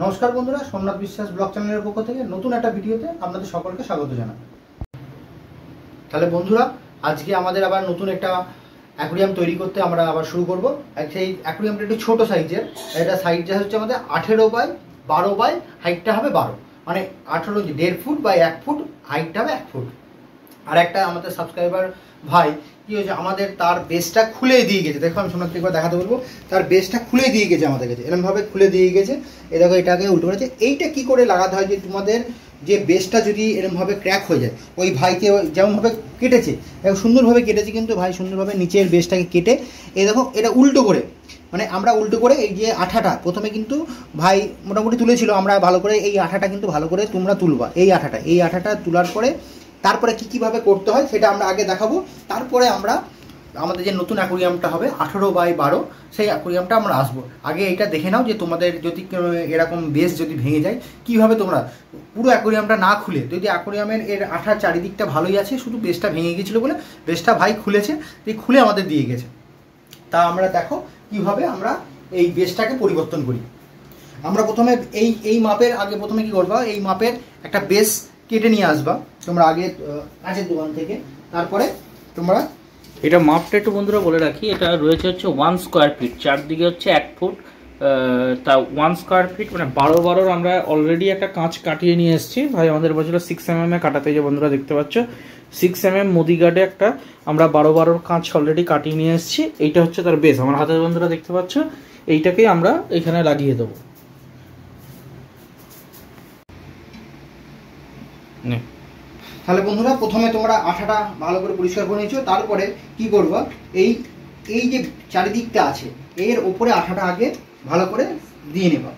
নমস্কার বন্ধুরা, সোমনাথ বিশ্বাস ব্লগ চ্যানেলের পক্ষ থেকে নতুন একটা ভিডিওতে আপনাদের সকলকে স্বাগত জানাই। তাহলে বন্ধুরা, আজকে আমাদের আবার নতুন একটা অ্যাকুরিয়াম তৈরি করতে আমরা আবার শুরু করব। সেই অ্যাকুরিয়ামটা একটু ছোটো সাইজের, এটা সাইজটা হচ্ছে আমাদের 18x12 হাইটটা হবে 12, মানে 18 1.5 ফুট বাই 1 ফুট, হাইটটা হবে 1 ফুট। আর একটা আমাদের সাবস্ক্রাইবার ভাই কি হয়েছে, আমাদের তার বেসটা খুলে দিয়ে গেছে। দেখো আমি সোমনাথ একবার দেখাতে বলবো, তার বেসটা খুলে দিয়ে গেছে আমাদের কাছে, এরকমভাবে খুলে দিয়ে গেছে। এ দেখো এটাকে উল্টো করেছে। এইটা কি করে লাগাতে হয়, যে তোমাদের যে বেসটা যদি এরকমভাবে ক্র্যাক হয়ে যায়, ওই ভাইকে যেমনভাবে কেটেছে সুন্দরভাবে কেটেছে, কিন্তু ভাই সুন্দরভাবে নিচের বেসটাকে কেটে এই দেখো এটা উল্টো করে, মানে আমরা উল্টো করে এই যে আঠাটা প্রথমে কিন্তু ভাই মোটামুটি তুলেছিল, আমরা ভালো করে এই আঠাটা কিন্তু ভালো করে তোমরা তুলবা। এই আঠাটা তোলার পরে তারপরে কীভাবে করতে হয় সেটা আমরা আগে দেখাবো। তারপরে আমরা আমাদের যে নতুন অ্যাকুরিয়ামটা হবে 18x12, সেই অ্যাকুরিয়ামটা আমরা আসবো। আগে এটা দেখে নাও যে তোমাদের যদি এরকম বেস যদি ভেঙে যায়, কীভাবে তোমরা পুরো অ্যাকুরিয়ামটা না খুলে, যদি অ্যাকুরিয়ামের এর আঠার চারিদিকটা ভালোই আছে, শুধু বেসটা ভেঙে গিয়েছিলো বলে বেসটা ভাই খুলেছে, খুলে আমাদের দিয়ে গেছে। তা আমরা দেখো কীভাবে আমরা এই বেসটাকে পরিবর্তন করি। আমরা প্রথমে এই মাপের আগে প্রথমে কী করবো, এই মাপের একটা বেস কেটে নিয়ে আসবা তোমরা আগে কাঁচের দোকান থেকে। তারপরে তোমরা এটা মাপটা একটু বন্ধুরা বলে রাখি, এটা রয়েছে হচ্ছে 1 স্কোয়ার ফিট, চারদিকে হচ্ছে 1 ফুট, তা 1 স্কোয়ার ফিট মানে 12 আমরা অলরেডি একটা কাঁচ কাটিয়ে নিয়ে এসেছি। ভাই আমাদের বলছিল 6 mm কাটাতে, যে বন্ধুরা দেখতে পাচ্ছ 6 mm মোদি গার্ডে একটা আমরা 12 কাঁচ অলরেডি কাটিয়ে নিয়ে এসেছি। এইটা হচ্ছে তার বেস, আমার হাতে বন্ধুরা দেখতে পাচ্ছ, এইটাকেই আমরা এখানে লাগিয়ে দেবো। তাহলে বন্ধুরা, প্রথমে তোমরা আঠাটা ভালো করে পরিষ্কার করে নিয়েছো। তারপরে কি করবা, এই যে চারিদিকটা আছে এর ওপরে আঠাটা আগে ভালো করে দিয়ে নেবা।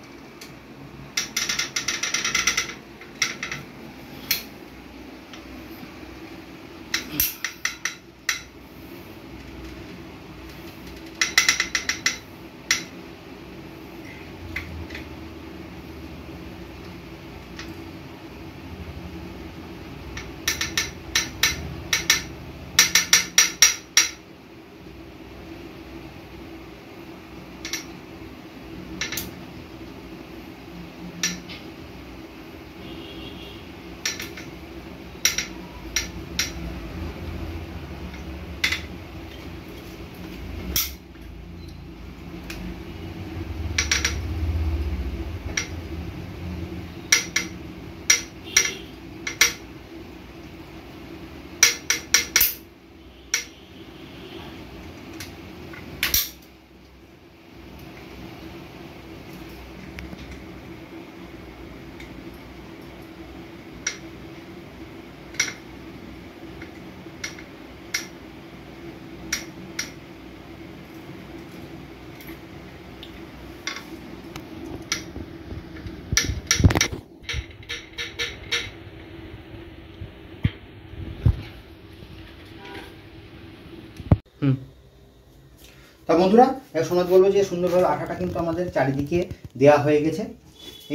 তা বন্ধুরা, সোমনাথ বলবো যে সুন্দরভাবে আঠাটা কিন্তু আমাদের চারিদিকে দেওয়া হয়ে গেছে।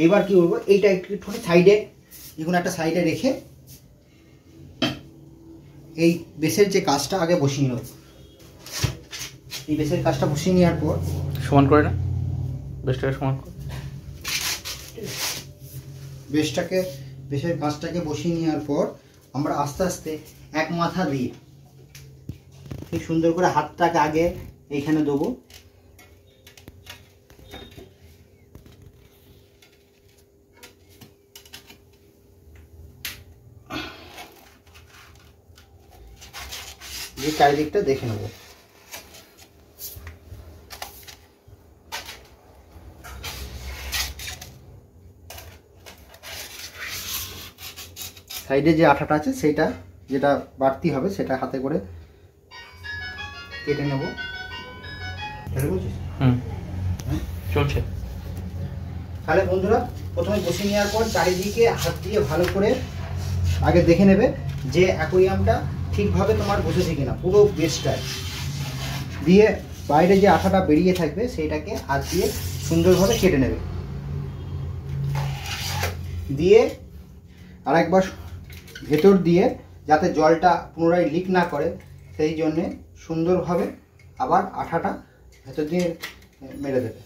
এইবার কি করবো, এইটা একটু সাইডে, দেখুন একটা সাইডে রেখে এই বেসের যে কাজটা আগে বসিয়ে নেব। এই বেসের কাজটা বসিয়ে নেওয়ার পর সমান করে না, বেসটাকে সমান করে, বেসের কাজটাকে বসিয়ে নেওয়ার পর আমরা আস্তে আস্তে এক মাথা দিয়ে ঠিক সুন্দর করে হাতটাকে আগে এইখানে দেবো। যে চারিদিকটা দেখে নেব। সাইডে যে আঠাটা আছে সেটা যেটা বাড়তি হবে সেটা হাতে করে কেটে নেব। চলছে। তাহলে বন্ধুরা, প্রথমে বসিয়ে নেওয়ার পর চারিদিকে হাত দিয়ে ভালো করে আগে দেখে নেবে যে অ্যাকুরিয়ামটা ঠিকভাবে তোমার বসেছে কিনা। পুরো বেসটায় দিয়ে বাইরে যে আঠাটা বেরিয়ে থাকবে সেইটাকে হাত দিয়ে সুন্দরভাবে কেটে নেবে। দিয়ে আরেকবার ভেতর দিয়ে যাতে জলটা পুনরায় লিক না করে সেই জন্যে সুন্দরভাবে আবার আঠাটা ভেতর দিয়ে মেরে দেবে।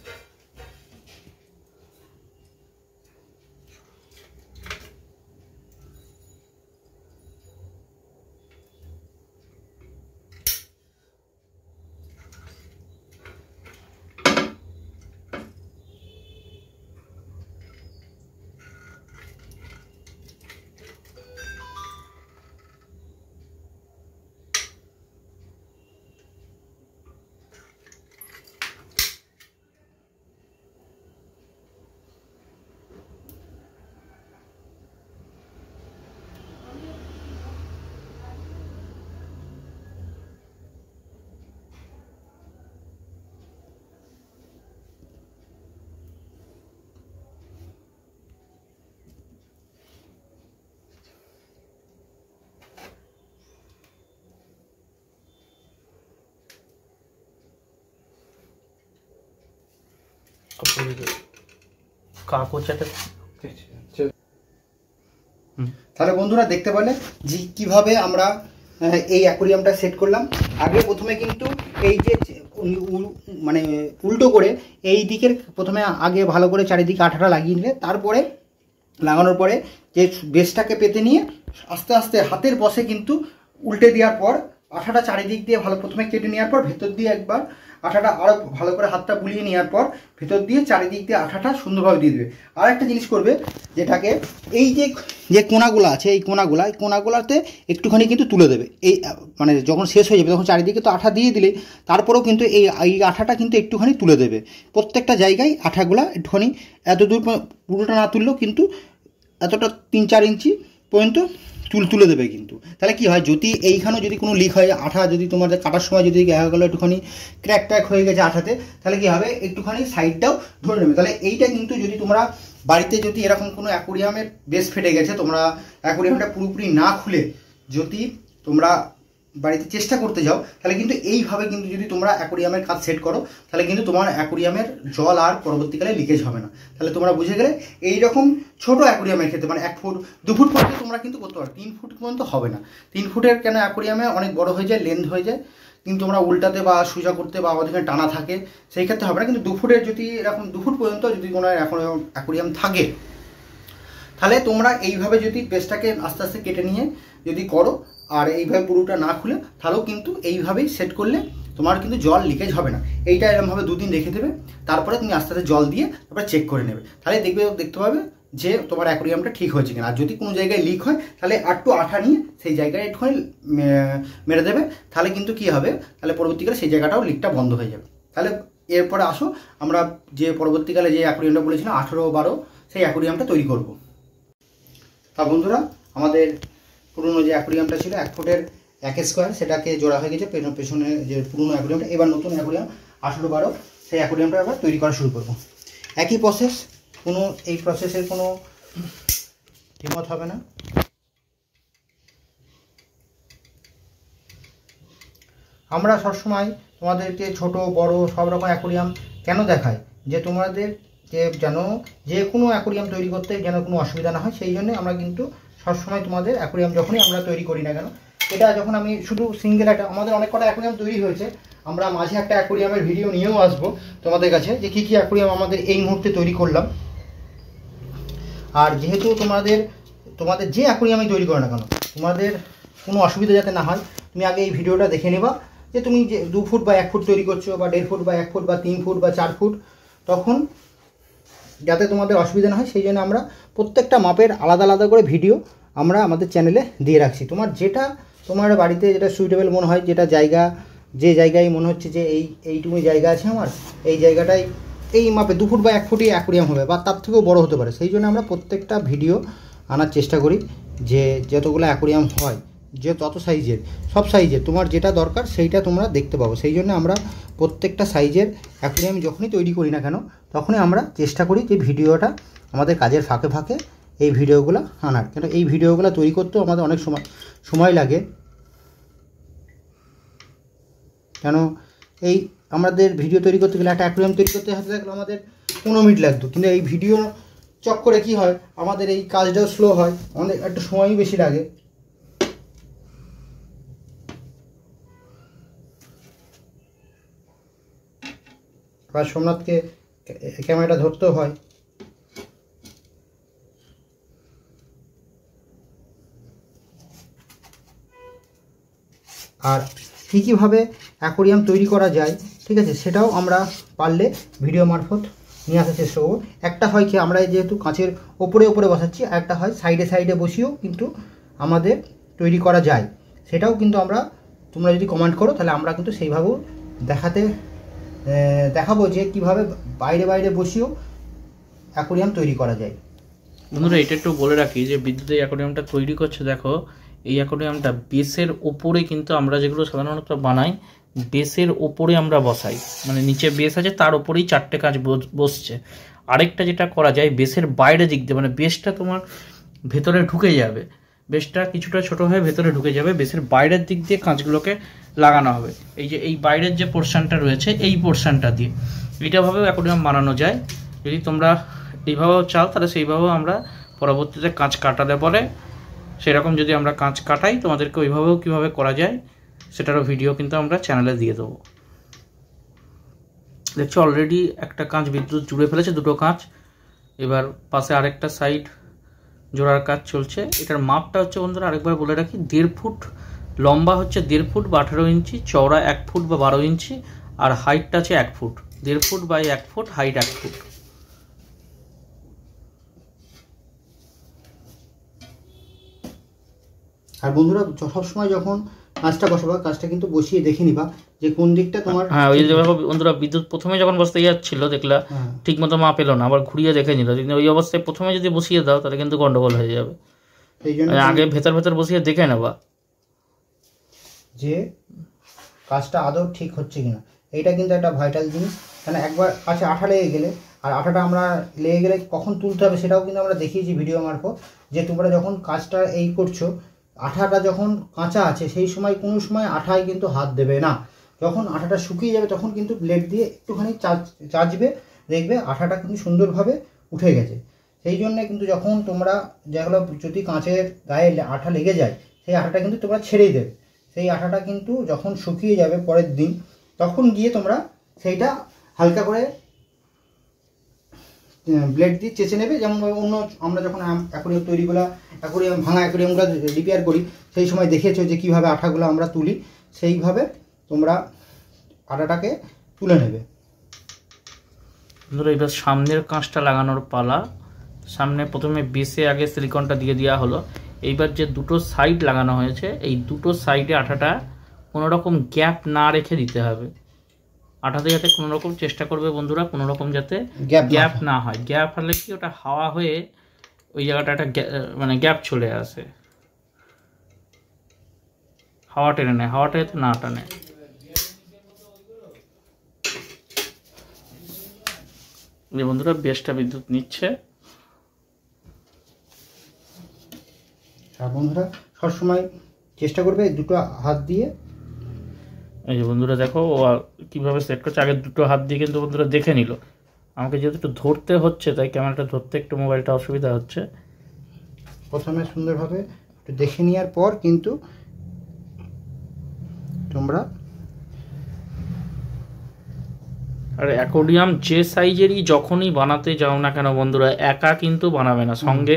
কাগজটা তাহলে বন্ধুরা দেখতে পেলে যে কিভাবে আমরা এই অ্যাকোরিয়ামটা সেট করলাম। আগে প্রথমে কিন্তু এই যে মানে উল্টো করে এই দিকের প্রথমে আগে ভালো করে চারিদিকে আঠাটা লাগিয়ে নিলে, তারপরে লাগানোর পরে যে বেসটাকে পেতে নিয়ে আস্তে আস্তে হাতের বসে কিন্তু উল্টে দেওয়ার পর আঠাটা চারিদিক দিয়ে ভালো প্রথমে কেটে নেওয়ার পর ভেতর দিয়ে একবার আঠাটা আরও ভালো করে হাতটা বুলিয়ে নেওয়ার পর ভেতর দিয়ে চারিদিক দিয়ে আঠাটা সুন্দরভাবে দিয়ে দেবে। আর একটা জিনিস করবে, যেটাকে এই যে কোনাগুলো আছে এই কোনাগুলাতে একটুখানি কিন্তু তুলে দেবে। এই মানে যখন শেষ হয়ে যাবে তখন চারিদিকে তো আঠা দিয়ে দিলে, তারপরেও কিন্তু এই আঠাটা কিন্তু একটুখানি তুলে দেবে প্রত্যেকটা জায়গায়। আঠাগুলা একটুখানি এত দূর পুরোটা না তুললেও কিন্তু এতটা 3-4 ইঞ্চি পর্যন্ত তুলে দেবে কিন্তু। তাহলে কি হয়, যদি এইখানেও যদি কোনো লিক হয়, আঠা যদি তোমাদের কাটার সময় যদি দেখা গেলো একটুখানি ক্র্যাক হয়ে গেছে আঠাতে, তাহলে কি হবে একটুখানি সাইডটাও ধরে নেবে। তাহলে এইটা কিন্তু যদি তোমরা বাড়িতে যদি এরকম কোনো অ্যাকোরিয়ামের বেস ফেটে গেছে, তোমরা অ্যাকোরিয়ামটা পুরোপুরি না খুলে যদি তোমরা বাড়িতে চেষ্টা করতে যাও, তাহলে কিন্তু এইভাবে কিন্তু যদি তোমরা অ্যাকোরিয়ামের কাজ সেট করো, তাহলে কিন্তু তোমার অ্যাকোরিয়ামের জল আর পরবর্তীকালে লিকেজ হবে না। তাহলে তোমরা বুঝে গেলে এইরকম ছোট অ্যাকোরিয়ামের ক্ষেত্রে মানে 1 ফুট 2 ফুট পর্যন্ত তোমরা কিন্তু করতে পারো, 3 ফুট পর্যন্ত হবে না। 3 ফুটের কেন অ্যাকোরিয়ামে অনেক বড় হয়ে যায়, লেন্থ হয়ে যায়, কিন্তু তোমরা উল্টাতে বা সোজা করতে বা আমাদের এখানে টানা থাকে, সেই ক্ষেত্রে হবে না। কিন্তু 2 ফুটের যদি এরকম 2 ফুট পর্যন্ত যদি কোনো অ্যাকোরিয়াম থাকে, তাহলে তোমরা এইভাবে যদি বেসটাকে আস্তে আস্তে কেটে নিয়ে যদি করো আর এইভাবে পুরোটা না খুলে, তাহলেও কিন্তু এইভাবেই সেট করলে তোমার কিন্তু জল লিকেজ হবে না। এইটা এরকমভাবে 2 দিন রেখে দেবে, তারপরে তুমি আস্তে আস্তে জল দিয়ে তারপরে চেক করে নেবে। তাহলে দেখতে পাবে যে তোমার অ্যাকোরিয়ামটা ঠিক হয়েছে কিনা। আর যদি কোনো জায়গায় লিক হয়, তাহলে একটু আঠা নিয়ে সেই জায়গায় একটুখানি মেরে দেবে, তাহলে কিন্তু কি হবে, তাহলে পরবর্তীকালে সেই জায়গাটাও লিকটা বন্ধ হয়ে যাবে। তাহলে এরপরে আসো আমরা যে পরবর্তীকালে যে অ্যাকোরিয়ামটা বলেছিলাম 18-12 সেই অ্যাকোরিয়ামটা তৈরি করব। তা বন্ধুরা, আমাদের পুরনো যে অ্যাকোরিয়ামটা ছিল 1 ফুটের 1 স্কোয়ার, সেটাকে জোড়া হয়ে গেছে পেছনে যে পুরনো অ্যাকোরিয়ামটা। এবার নতুন অ্যাকোরিয়াম 18-12 সেই অ্যাকোরিয়ামটা আবার তৈরি করা শুরু করব। একই প্রসেস, এই প্রসেসের কোনো হিমত হবে না। আমরা সবসময় তোমাদেরকে ছোট বড় সব রকম অ্যাকোরিয়াম কেন দেখাই, যে তোমাদের যেন যে কোনো অ্যাকোরিয়াম তৈরি করতে যেন কোনো অসুবিধা না হয়, সেই জন্য আমরা কিন্তু সবসময় তোমাদের অ্যাকোরিয়াম যখনই আমরা তৈরি করি না কেন, এটা যখন আমি শুধু সিঙ্গেল একটা, আমাদের অনেক কটা অ্যাকোরিয়াম তৈরি হয়েছে, আমরা মাঝে একটা অ্যাকোরিয়ামের ভিডিও নিয়েও আসবো তোমাদের কাছে, যে কী কী অ্যাকোরিয়াম আমাদের এই মুহূর্তে তৈরি করলাম। আর যেহেতু তোমাদের যে অ্যাকোরিয়ামই তৈরি করো না কেন, তোমাদের কোনো অসুবিধা যাতে না হয়, তুমি আগে এই ভিডিওটা দেখে নেবা, যে তুমি যে 2 ফুট বা 1 ফুট তৈরি করছো, বা 1.5 ফুট বা 1 ফুট বা 3 ফুট বা 4 ফুট, তখন যাতে তোমাদের অসুবিধা না হয় সেই জন্য আমরা প্রত্যেকটা মাপের আলাদা আলাদা করে ভিডিও আমরা আমাদের চ্যানেলে দিয়ে রাখছি। তোমার বাড়িতে যেটা সুইটেবল মনে হয়, যে জায়গায় মনে হচ্ছে যে এইটুকু জায়গা আছে আমার, এই জায়গাটায় এই মাপে 2 ফুট বা 1 ফুটই অ্যাকোরিয়াম হবে, বা তার থেকেও বড় হতে পারে। সেই জন্য আমরা প্রত্যেকটা ভিডিও আনার চেষ্টা করি, যে যতগুলো অ্যাকোরিয়াম হয়, যে তত সাইজের, সব সাইজের তোমার যেটা দরকার সেইটা তোমরা দেখতে পাবো। সেই জন্য আমরা প্রত্যেকটা সাইজের অ্যাকোরিয়াম যখনই তৈরি করি না কেন, তখনই আমরা চেষ্টা করি যে ভিডিওটা আমাদের কাজের ফাঁকে ফাঁকে এই ভিডিওগুলো আনার। কেন এই ভিডিওগুলো তৈরি করতেও আমাদের অনেক সময় লাগে, কেন এই আমাদের ভিডিও তৈরি করতে গেলে একটা অ্যাকোরিয়াম তৈরি করতে হতে থাকলে আমাদের 15 মিনিট লাগতো, কিন্তু এই ভিডিও চক্করে কি হয়, আমাদের এই কাজটাও স্লো হয়, আমাদের একটু সময়ই বেশি লাগে। আর সোমনাথকে ক্যামেরাটা ধরতেও হয়। আর কীভাবে অ্যাকোরিয়াম তৈরি করা যায়, ঠিক আছে, সেটাও আমরা পারলে ভিডিও মারফত নিয়ে আসার চেষ্টা করবো। একটা হয় কি, আমরা যেহেতু কাঁচের ওপরে বসাচ্ছি, একটা হয় সাইডে বসিয়েও কিন্তু আমাদের তৈরি করা যায়, সেটাও কিন্তু তোমরা যদি কমেন্ট করো, তাহলে আমরা কিন্তু সেইভাবেও দেখাবো যে কিভাবে বাইরে বসিয়েও অ্যাকোরিয়াম তৈরি করা যায়। বন্ধুরা, এটা একটু বলে রাখি যে বিদ্যুৎ এই অ্যাকোরিয়ামটা তৈরি করছে, দেখো এই অ্যাকোরিয়ামটা বেসের ওপরে কিন্তু আমরা যেগুলো সাধারণত বানাই, বেসের ওপরে আমরা বসাই, মানে নিচে বেস আছে তার ওপরেই 4টে কাঁচ বসছে। আরেকটা যেটা করা যায়, বেসের বাইরে দিক দিয়ে, মানে বেসটা তোমার ভেতরে ঢুকে যাবে, বেসটা কিছুটা ছোট হয়ে ভেতরে ঢুকে যাবে, বেসের বাইরের দিক দিয়ে কাঁচগুলোকে লাগানো হবে। এই যে এই বাইরের যে পোর্শনটা রয়েছে এই পোর্শনটা দিয়ে এইটাভাবেও অ্যাকোয়ারিয়াম বানানো যায়। যদি তোমরা এইভাবেও চাও তাহলে সেইভাবেও আমরা পরবর্তীতে কাঁচ কাটালে পরে সেরকম যদি আমরা কাঁচ কাটাই তোমাদেরকে ওইভাবেও কীভাবে করা যায় সেটারও ভিডিও কিন্তু আমরা চ্যানেলে দিয়ে দেবো। দেখছো অলরেডি একটা কাঁচ বিদ্যুৎ জুড়ে ফেলেছে, দুটো কাঁচ। এবার পাশে আরেকটা সাইড জোড়ার কাজ চলছে। এটার মাপটা হচ্ছে বন্ধুরা আরেকবার বলে রাখি, 1.5 ফুট লম্বা হচ্ছে 1.5 ফুট বা 18 ইঞ্চি, চওড়া 1 ফুট বা 12 ইঞ্চি, আর হাইটটা আছে 1 foot. 1.5 foot by 1 foot, height 1 foot. আর বন্ধুরা সবসময় যখন কাজটা বসাবা কাজটা কিন্তু বসিয়ে দেখে নিবা যে কোন দিকটা তোমার। হ্যাঁ, ওই যে বন্ধুরা বিদ্যুৎ প্রথমে যখন বসতে যাচ্ছিল দেখলা ঠিক মতো মাপ এলো না, আবার ঘুরিয়ে দেখে নিল। কিন্তু ওই অবস্থায় প্রথমে যদি বসিয়ে দাও তাহলে কিন্তু গন্ডগোল হয়ে যাবে। এই জন্য আগে ভেতর বসিয়ে দেখে নেবা যে কাজটা আদৌ ঠিক হচ্ছে কিনা। এইটা কিন্তু একটা ভাইটাল জিনিস, কারণ একবার কাছে আঠা লেগে গেলে, আর আঠাটা আমরা লেগে গেলে কখন তুলতে হবে সেটাও কিন্তু আমরা দেখিয়েছি ভিডিও মারফত, যে তোমরা যখন কাজটা এই করছো আঠাটা যখন কাঁচা আছে সেই সময় কোনো সময় আঠায় কিন্তু হাত দেবে না। যখন আঠাটা শুকিয়ে যাবে তখন কিন্তু ব্লেড দিয়ে একটুখানি চাচবে, দেখবে আঠাটা কিন্তু সুন্দরভাবে উঠে গেছে। সেই জন্যে কিন্তু যখন তোমরা যেগুলো যদি কাঁচের গায়ে আঠা লেগে যায় সেই আঠাটা কিন্তু তোমরা ছেড়েই দেবে। সেই আঠাটা কিন্তু যখন শুকিয়ে যাবে পরের দিন তখন গিয়ে তোমরা সেইটা হালকা করে ব্লেড দিয়ে চেঁচে নেবে। যেমন অন্য আমরা যখন অ্যাকোয়ারিয়াম তৈরিগুলো ভাঙা অ্যাকোয়ারিয়ামগুলো রিপেয়ার করি সেই সময় দেখেছো যে কীভাবে আঠাগুলো আমরা তুলি, সেইভাবে তোমরা আটাটাকে তুলে নেবে। ধরো এবার সামনের কাঁচটা লাগানোর পালা। সামনে প্রথমে বেসে আগে সিলিকনটা দিয়ে দেওয়া হলো। এইবার যে দুটো সাইড লাগানো হয়েছে এই দুটো সাইডে আঠাটা কোনো রকম গ্যাপ না রেখে দিতে হবে। আঠাতে যাতে কোনো রকম চেষ্টা করবে বন্ধুরা কোনো রকম যাতে গ্যাপ না হয়। গ্যাপ হলে কি ওটা হাওয়া হয়ে ওই জায়গাটা একটা মানে গ্যাপ চলে আসে, হাওয়া টেনে নেয়, হাওয়াটা যাতে না টানে। যে বন্ধুরা বেশটা বিদ্যুৎ নিচ্ছে। আর বন্ধুরা সবসময় চেষ্টা করবে দুটো হাত দিয়ে। এই যে বন্ধুরা দেখো ও কীভাবে সেট করছে, আগে দুটো হাত দিয়ে কিন্তু বন্ধুরা দেখে নিল। আমাকে যেহেতু একটু ধরতে হচ্ছে তাই ক্যামেরাটা ধরতে একটু মোবাইলটা অসুবিধা হচ্ছে। প্রথমে সুন্দরভাবে একটু দেখে নেওয়ার পর কিন্তু তোমরা আর অ্যাকোয়ারিয়াম যে সাইজেরই যখনই বানাতে যাও না কেন বন্ধুরা একা কিন্তু বানাবে না, সঙ্গে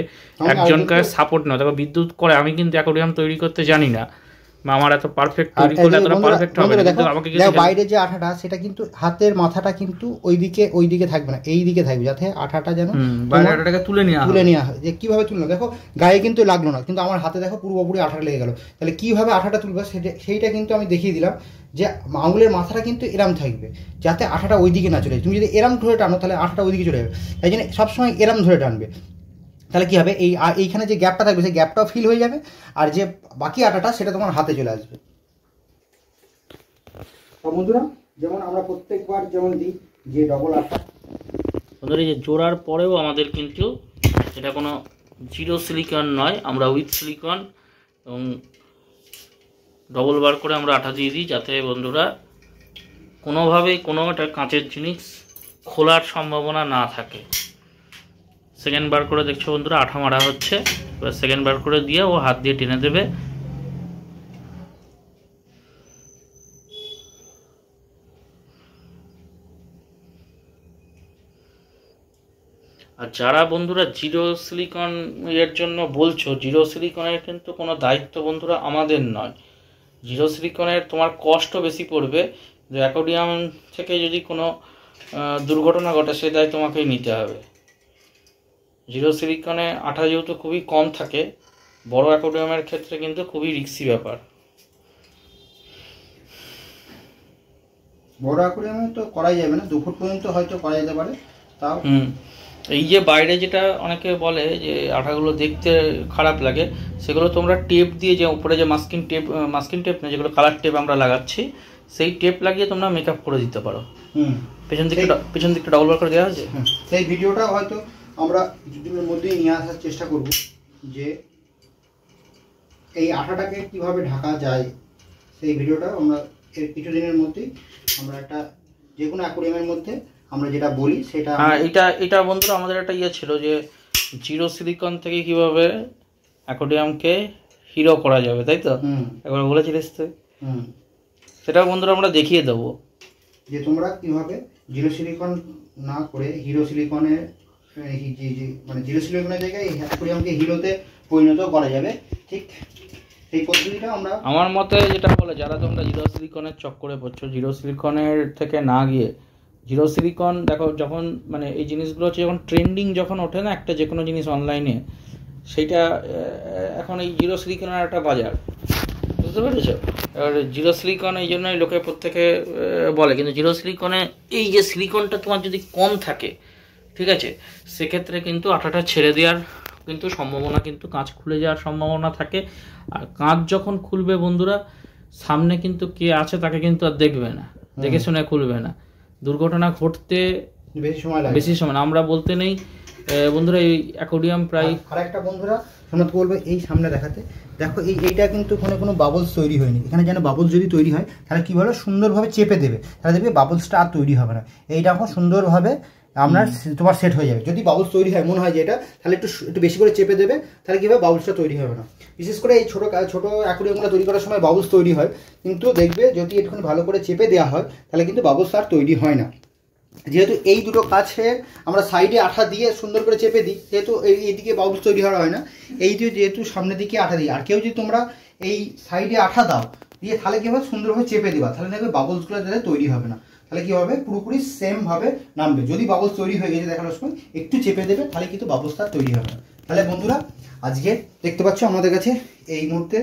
একজনকে সাপোর্ট নাও। দেখো বিদ্যুৎ করে আমি কিন্তু অ্যাকোয়ারিয়াম তৈরি করতে জানি না, আমার এত পারফেক্ট তৈরি করলে এতটা পারফেক্ট হবে না। কিন্তু আমাকে দেখো বাইরে যে আঠাটা সেটা কিন্তু হাতের মাথাটা কিন্তু ওইদিকে থাকবে না, এই দিকে থাকবে, যাতে আঠাটা যেন বাইরে আঠাটাকে তুলে নেওয়া হয়। যে কিভাবে তুললো দেখো গায়ে কিন্তু লাগলো না, কিন্তু আমার হাতে দেখো পুরোপুরি আঠাটা লেগে গেল। তাহলে কিভাবে আঠাটা তুলবে সেইটা কিন্তু আমি দেখিয়ে দিলাম, যে আঙুলের মাথাটা কিন্তু এরম থাকবে যাতে আঠাটা ওইদিকে না চলে যায়। তুমি যদি এরম ধরে টানো তাহলে আঠাটা ওইদিকে চলে যাবে, তাই জন্য সবসময় এরম ধরে টানবে। তাহলে কী হবে এইখানে যে গ্যাপটা থাকবে সেই গ্যাপটাও ফিল হয়ে যাবে, আর যে বাকি আটাটা সেটা তোমার হাতে চলে আসবে। বন্ধুরা যেমন আমরা প্রত্যেকবার যেমন দিই যে ডবল আটা, বন্ধুরা এই যে জোড়ার পরেও আমাদের কিন্তু এটা কোনো জিরো সিলিকন নয়, আমরা উইথ সিলিকন এবং ডবল বার করে আমরা আঠা দিয়ে দিই, যাতে বন্ধুরা কোনোভাবেই কোনো একটা কাঁচের জিনিস খোলার সম্ভাবনা না থাকে। সেকেন্ড বার করে দেখছো বন্ধুরা আঠা মারা হচ্ছে, এবার সেকেন্ড বার করে দিয়ে ও হাত দিয়ে টেনে দেবে। আর যারা বন্ধুরা জিরো সিলিকন এর জন্য বলছো, জিরো সিলিকনের কিন্তু কোনো দায়িত্ব বন্ধুরা আমাদের নয়। জিরো সিলিকনের তোমার কষ্ট বেশি পড়বে, যে অ্যাকোয়ারিয়াম থেকে যদি কোনো দুর্ঘটনা ঘটে সেই দায় তোমাকেই নিতে হবে। জিরো সিলিকনে আঠা যেহেতু খুবই কম থাকে, বড় অ্যাকোয়ারিয়ামের ক্ষেত্রে কিন্তু খুবই রিস্কি ব্যাপার। বড় অ্যাকোয়ারিয়ামে তো করাই যাবে না, 2 ফুট পর্যন্ত হয়তো করা যেতে পারে তাও। এই যে বাইরে যেটা অনেকে বলে যে আঠাগুলো দেখতে খারাপ লাগে, সেগুলো তোমরা টেপ দিয়ে, যে উপরে যে মাস্কিং টেপ না, যেগুলো কালার টেপ আমরা লাগাচ্ছি, সেই টেপ লাগিয়ে তোমরা মেকআপ করে দিতে পারো। পেছন দিকটা ডবল বার করে দেওয়া হয়েছে। সেই ভিডিওটা হয়তো আমরা কিছুদিনের মধ্যেই নিয়ে আসার চেষ্টা করব, যে এই আঠাটাকে কিভাবে ঢাকা যায় সেই ভিডিওটা আমরা এর কিছুদিনের মধ্যেই আমরা একটা যে কোনো অ্যাকোয়ারিয়ামের মধ্যে আমরা যেটা বলি সেটা। হ্যাঁ, এটা বন্ধুরা আমাদের একটা ইয়ে ছিল যে জিরো সিলিকন থেকে কিভাবে অ্যাকোয়ারিয়ামকে হিরো করা যাবে, তাই তো? একবার বলেছিলিস তুই। সেটাও বন্ধুরা আমরা দেখিয়ে দেবো যে তোমরা কিভাবে জিরো সিলিকন না করে হিরো সিলিকনের মানে জিরো সিলিকনের জায়গায় অ্যাকোয়ারিয়ামকে হিরোতে পরিণত করা যাবে। ঠিক এই পদ্ধতিটা আমরা, আমার মতে যেটা বলে, যারা তোমরা জিরো সিলিকনের চক্করে পড়ছো, জিরো সিলিকনের থেকে না গিয়ে জিরো সিলিকন দেখো, যখন মানে এই জিনিসগুলো হচ্ছে যখন ট্রেন্ডিং যখন ওঠে না একটা যে কোনো জিনিস অনলাইনে, সেইটা এখন এই জিরো সিলিকনের একটা বাজার, বুঝতে পেরেছো? এবার জিরো সিলিকন এই জন্যই লোকে প্রত্যেকে বলে, কিন্তু জিরো সিলিকনে এই যে সিলিকনটা তোমার যদি কম থাকে, ঠিক আছে, সেক্ষেত্রে কিন্তু আটাটা ছেড়ে দেওয়ার কিন্তু সম্ভাবনা, কিন্তু কাঁচ খুলে যাওয়ার সম্ভাবনা থাকে। আর কাঁচ যখন খুলবে বন্ধুরা, সামনে কিন্তু কে আছে তাকে কিন্তু আর দেখবে না, দেখে শুনে খুলবে না, দুর্ঘটনা ঘটতে বেশি সময় না। আমরা বলতে নেই বন্ধুরা, এই অ্যাকোয়ারিয়াম প্রায় আরেকটা বন্ধুরা শোনাতে বলবে, এই সামনে দেখাতে দেখো, এইটা কিন্তু কোনো বাবলস তৈরি হয়নি এখানে। যেন বাবলস যদি তৈরি হয় তাহলে কী বলো, সুন্দরভাবে চেপে দেবে, তাহলে দেখবে বাবলসটা আর তৈরি হবে না। এইটা এখন সুন্দরভাবে আপনার তোমার সেট হয়ে যাবে। যদি বাবলস তৈরি হয় মনে হয় যে এটা, তাহলে একটু বেশি করে চেপে দেবে, তাহলে কী হবে, বাবলসটা তৈরি হবে না। বিশেষ করে এই ছোটো অ্যাকোয়ারিয়ামগুলো তৈরি করার সময় বাবলস তৈরি হয়, কিন্তু দেখবে যদি একটুখানি ভালো করে চেপে দেওয়া হয় তাহলে কিন্তু বাবলস আর তৈরি হয় না। যেহেতু এই দুটো কাছে আমরা সাইডে আঠা দিয়ে সুন্দর করে চেপে দিই, যেহেতু এইদিকে বাবলস তৈরি হওয়া হয় না, এই যেহেতু সামনের দিকে আঠা দিই। আর কেউ যদি তোমরা এই সাইডে আঠা দাও দিয়ে, তাহলে কী হবে, সুন্দরভাবে চেপে দেবা, তাহলে দেখবে বাবলসগুলো যাতে তৈরি হবে না। তাহলে কী হবে, পুরোপুরি সেমভাবে নামবে। যদি বাবলস তৈরি হয়ে গেছে দেখানোর সময় একটু চেপে দেবে, তাহলে কিন্তু বাবলসটা তৈরি হবে না। তাহলে বন্ধুরা আজকে দেখতে পাচ্ছ আমাদের কাছে এই মুহূর্তে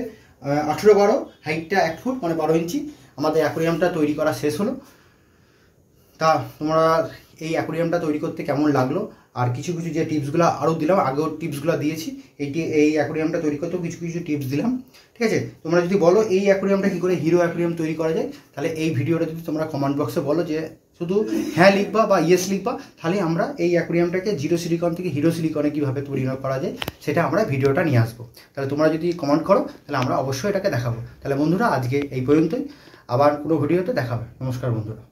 18-12 হাইটটা 1 ফুট মানে 12 ইঞ্চি আমাদের অ্যাকোয়ারিয়ামটা তৈরি করা শেষ হলো। তা তোমরা এই অ্যাকোয়ারিয়ামটা তৈরি করতে কেমন লাগলো, আর কিছু যে টিপসগুলো আরও দিলাম, আগেও টিপসগুলো দিয়েছি, এই অ্যাকোয়ারিয়ামটা তৈরি করতেও কিছু টিপস দিলাম, ঠিক আছে? তোমরা যদি বলো এই অ্যাকোয়ারিয়ামটা কী করে হিরো অ্যাকোয়ারিয়াম তৈরি করা যায়, তাহলে এই ভিডিওটা যদি তোমরা কমেন্ট বক্সে বলো যে শুধু হ্যাঁ লিখবা বা ইয়েস লিখবা, তাহলে আমরা এই অ্যাকোয়ারিয়ামটাকে জিরো সিলিকন থেকে হিরো সিলিকনে কীভাবে পরিণত করা যায় সেটা আমরা ভিডিওটা নিয়ে আসবো। তাহলে তোমরা যদি কমেন্ট করো তাহলে আমরা অবশ্যই এটাকে দেখাবো। তাহলে বন্ধুরা আজকে এই পর্যন্তই, আবার কোনো ভিডিওতে দেখাবে। নমস্কার বন্ধুরা।